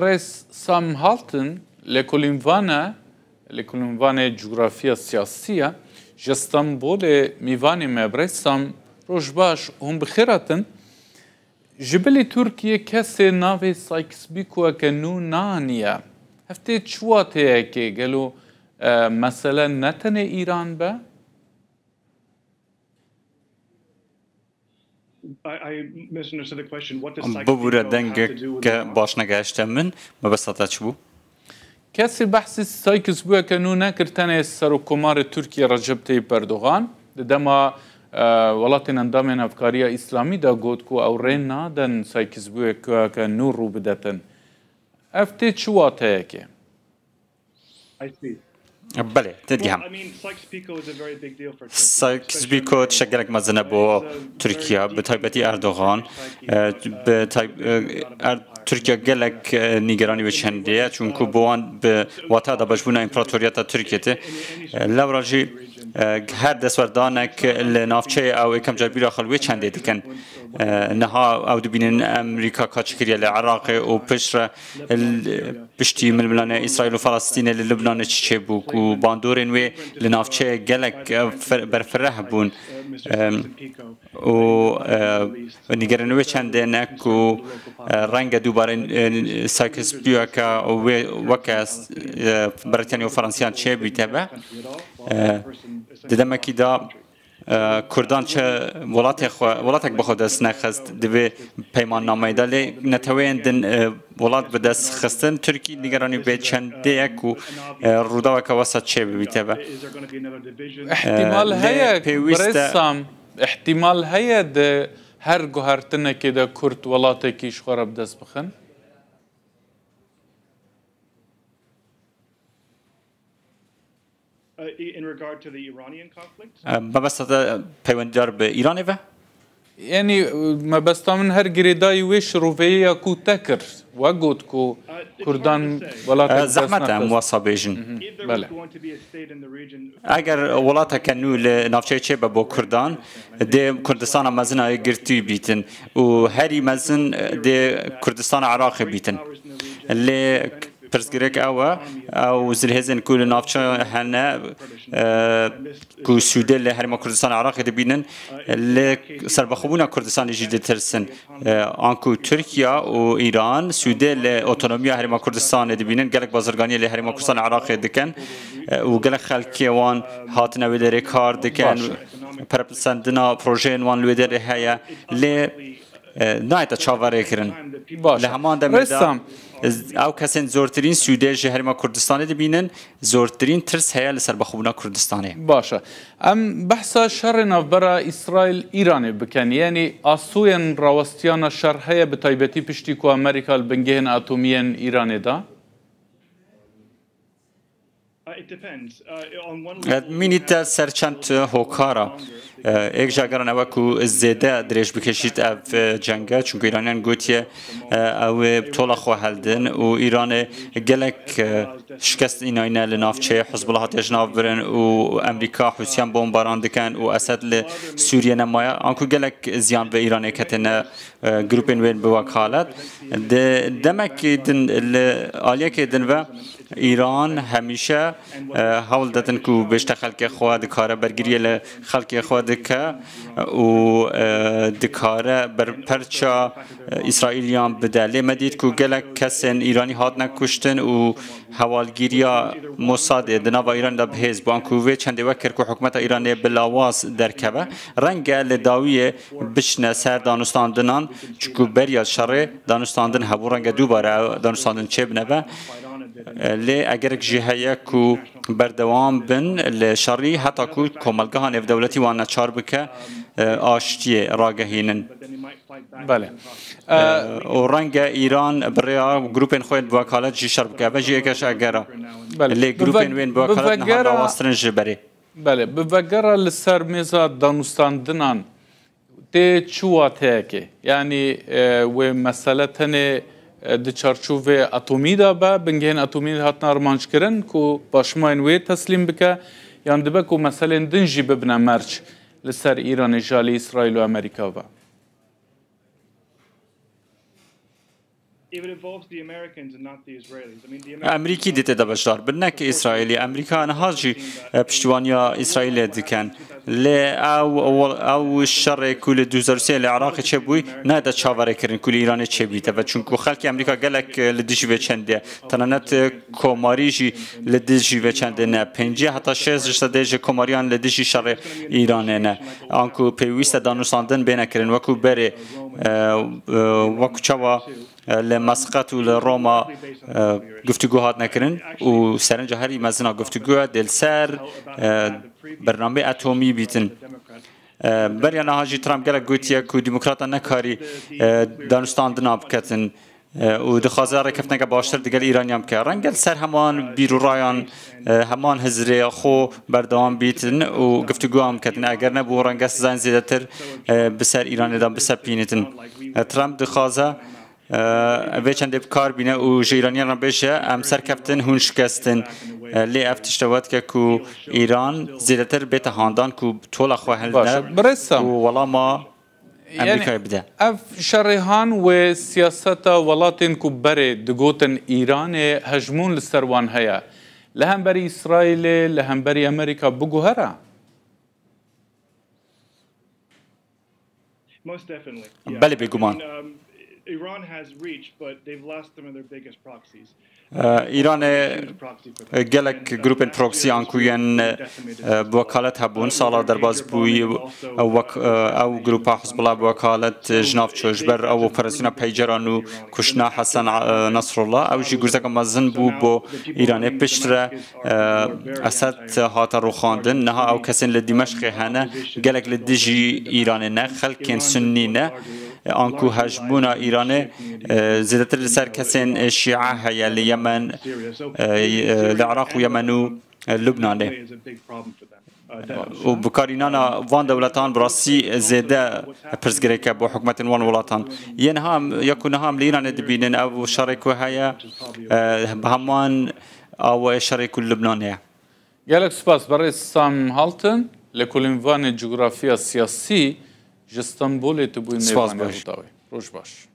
رئيس سام هالتن لكولينفانا جغرافيا سياسية جستنبول ميفاني مبريس سام روجباش هم بخيراتن جبلي تركيا كاسي نافي سايكس بيكوا كنو نانيا هفتيت شوات هيكي قالوا مثلا نتني إيران با ببورة دنگك باش نگاشتم من ما بساطة چبو كاسي بحث سايكس بوا كنو ناكر تاني سرو كمار تركيا رجب طيب اردوغان دما ولاتن اندامين افكارية اسلامي دا قود كو او رين نادن سايكس بوا كنو رو بدتن افتيت شوات هيكي بله تدقيهم سايكس بيكو تشكلك مزنه بو تركيا بتايبتي اردوغان تركيا قالك نيجراني بشهندية چونكو بوان بواتا دا بجبونا امپراتورياتا تركيا لو راجي هر دستوردانك لنافچه او اكم جربيرا خلوه چنده ديكن نها او دبينن امريكا كاتشكريا لعراق و پشر پشتي ملبنان اسرائيل و فلسطين للبنان چه بوك و باندورن و لنافچه قالك برفره بون و نيجرانوي چنده نك و رنگ دوباره سايكس بيوكا و وكاس بريطانيا و فرنسيان چه بيتبه ددما كده كردان چه ولاتك بخود دست نخست دوی پیمان نامه داله نتوین دن ولات به دست خستن ترکی نگرانی به چنده یک و رودا و کواسط چه بیته با احتمال هیا برسام احتمال هیا ده هر گوهرتنه که ده کرد ولاته کیش خورب دست بخن in regard to the Iranian conflict? ما بس هذا پیوندار به ایرانه و؟ يعني ما بس تامن هر جريداي ويش روفيا كو تكر وقود كو كردان ولا زحمة مواصبيجن بله اگر ولاتا کنو لنافچه چه با کردان ده کردستان مزن گرتی بیتن و هری مزن ده کردستان عراق بیتن لی پرسگرک او زلهزن کل نافچه هنه کو سوده ل هرما کردستان عراق دبینن ل سربخوبونا کردستان جدی ترسن آنکو ترکیه و ایران سوده ل اتونومی هرما کردستان دبینن گلک بازرگانی ل هرما کردستان عراق دکن و گلک خلکی وان هات نویدر کار دکن پرپسندنا پروژه وان لویدر هیا ل نایت چاوره کرن لهمان دمیده او کسین زورترین سوده هرما کردستان دبینن زورترین ترس هیا لسر بخوبنا کردستانه باشه ام بحثا شر نافبرا اسرائیل ایرانی بکن یعنی آسوین راوستیان شر هیا بتایبتی پشتی کو امریکا البنگهن اتومین ایرانی دا مینیت سرچند هوکارا ایک جاگران او کو زیده درش بکشید اف جنگه چون ایرانیان گوتیه او طول خو هلدن و ایران گلک شکست ایناینه لنافچه حزب الله هاتیش ناف برن و امریکا حوثیان بمباران دکن و اسد لسوریه نمایا آنکو گلک زیان به ایران کتنه گروپین وین بوکالت دمک دن آلیه که دن و ایران همیشه حول دادن کو بیشتر خلق خود کاره برگیری ل خلق خود که و دکاره بر پرچا اسرائیلیان بدله مدید کو گلک کسین ایرانی هات نکشتن و حوالگیریا موساد دنا و ایران دب هز بانکووی چند وکر کو حکومت ایرانی بلاواز درکبه رنگ لداویه بشنه سر دانستاندنان چکو بریا شر دانستاندن هبو رنگ دوباره دانستاندن چه بنبه لی اگر جهیه کو بردوام بن لشری حتی کو کمالگاه نف دولتی و نچار بکه آشتی راگهینن بله و رنگ ایران برای گروپین خود وکالت جی شرب که و جی اکش اگره لی گروپین وین وکالت نه راسترن جبری بله بوگره لسر میزا دانستاندنان تی چوات که یعنی و مسئله تنه د چارچوب اتمی دا با بنگهن اتمی هات نارمانش کرن کو باشماین وی تسلیم بکه یان دبه کو مثلا دنجی ببنه مرچ لسر ایران جالی اسرائیل و امریکا با It would involve the Americans and not the Israelis. I mean, the Americans امریکی دیت دبشدار بنک اسرائیلی امریکا نهاجی پشتوانیا اسرائیل دکن ل او شر کل 2003 العراق چه بوی نه دا چاوره کردن کل ایران چه بیته و چون کو خلک امریکا گلک لدیجی و چنده تنانت کوماریجی لدیجی و چنده نه پنجه حتی 6 دیج کوماریان لدیجی شر ایران نه آنکو پیوست دانوساندن بین کردن وکو بره وکو چوا لمسقط و لروما گفتگوهات نکردن و سرنج هری مزنا گفتگوها دل سر برنامه اتمی بیتن بریان هاجی ترامپ گلک گوتیه که دموکراتا نکاری دانستان دناب کتن و دخوازه رکفت نگه باشتر دیگر ایرانیام که رنگل سر همان بیرو رایان همان هزره خو بردوام بیتن و گفتگوهم کتن اگر نبو رنگه سزان زیده تر بسر ایران دام بسر پینتن ترامپ دخوازه و چند کار بینه و ایرانیان را بشه ام سرکفتن هون شکستن لی افتشتوات که کو ایران زیادتر بیت هاندان کو طول خواه برسم و ولا ما امریکا بده اف شرهان و سیاست ولاتن کو بره دگوتن ایران هجمون لسروان هيا لهم بري اسرائيل لهم بري امريكا بگو هرا most definitely. بله بگومان Iran has reached, but they've lost some of their biggest proxies. ایران گلک گروپ پروکسی آنکوین بوکالت هبون سالا در باز بوی او گروپ حزب الله بوکالت جناف چوجبر او اپراسیون پیجرانو کشنا حسن نصر الله او جی گرزک مازن بو ایران پشتر اسد هات رو خواندن نه او کسین لدمشق هنه گلک لدجی ایران نه خلکن سنی نه آنکو هجمونا ایران زیادتر سر کسین شیعه هیا لیمن العراق و یمن و لبنان و بکارینانا وان دولتان براسی زیاده پرسگره که با حکومت وان ولاتان ین هم یکون هم لیران دبینن او شرکو هیا بهمان او شرکو لبنانه گلک سپاس برای سام هالتن لکل عنوان جغرافیا سیاسی جستانبول تبوی میوان روش باش